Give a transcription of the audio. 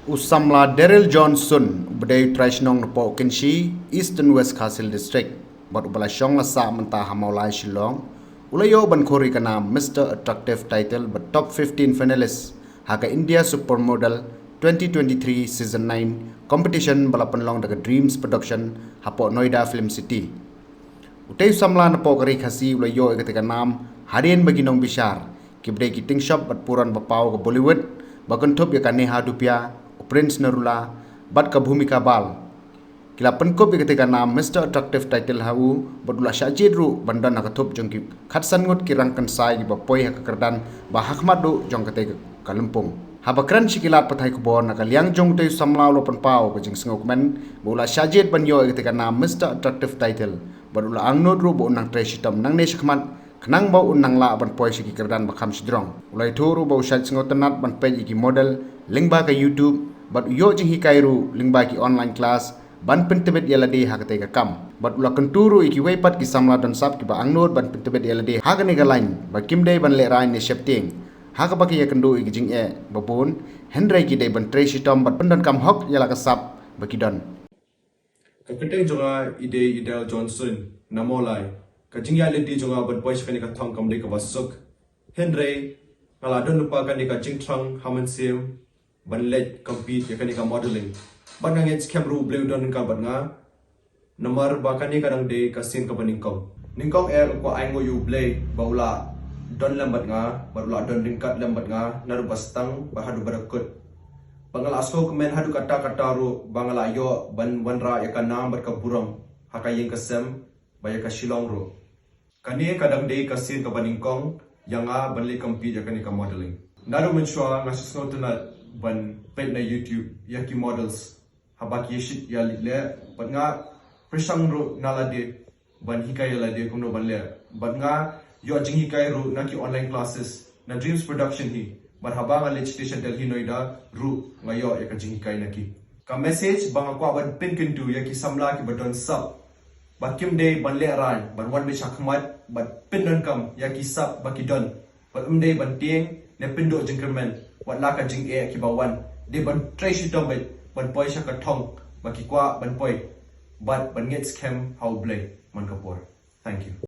Usamla Daryl Johnson ubday Trashnong Napo Kinshi Eastern West Castle District but ubala shong la sa manta hamaulai Shillong ulayo ban khori kana Mr. Attractive title but top 15 finalists haga India Supermodel 2023 season 9 competition balapan long daga Dreams Production hapo Noida Film City utay samla napo kari khasi ulayo ikatika nam harian bagi nong bishar kibday kiting shop bat puran bapau ke Bollywood baguntop ya kaneha dupia Prince Narula bat ka bhumika bal kila penkop ketika nam Mr. Attractive title hau badula syajid ru bandan hakathop jongki khatsan ngot kirangkan sai ba poi hakakerdan ba hakmat du jong ketika kalumpung habakran sikilat pathai kubon nakaliang jong te samlau lo panpau ke jing sengok men bula syajid banyo ketika nam Mr. Attractive title badula angnod ru bo nang treshitam nang ne sakmat kenang bau unang la ban poi siki kerdan bakam sidrong ulai thuru bau syaj sengot tenat ban page iki model link ba ke YouTube but yo jing hikairu lingba ki online class ban pentebet yalade hakate ka kam but ula kenturu iki weipat ki samla dan sap ki ba angnor ban pentebet yalade hagane ga line ba kimde ban le rain ne shepting haga ba ki yakendu iki jing e babon hendrai ki de ban treshi tom bat pendan kam hok yala ka sap ba ki don ka keteng jonga ide Idel Johnson namolai ka jing yalade jonga ban boys kani ka thong kam de ka basuk hendrai kala don lupa kani ka jing thong haman sim ban let compete yakani ka modeling ban ngets camera blue don ka ban nga nomor bakani kadang de ka sin ka baningkong ningkong ko aingo you play baula don lambat nga baula don ringkat lambat nga naru bastang bahadu barakut bangala asko kemen hadu kata ru bangala yo ban wanra yakana bat ka burong hakayeng kasem baya ka Shillong ru kani kadang de ka sin ka baningkong yanga ban le compete yakani ka modeling naru menshwa ngasis notenat ban page na YouTube yaki models habak yeshit ya le ban nga prisang ro nalade ban hikai lade kumno ban le ban nga yo jing hikai ro na ki online classes na Dreams Production hi ban habang ale station Delhi Noida ru ngayo ya ka jing hikai na ki ka message bang ko ban pin kintu yaki samla ki badon sub bakim de ban le ran ban wan me shakmat ban pin don kam yaki sub bakidon ban umde ban tieng ne pindo jingkermen wat laka jing e ki bawan de ban treshi tombet ban poi shaka thong baki kwa ban poi but ban ngets kem how blay man kapor thank you.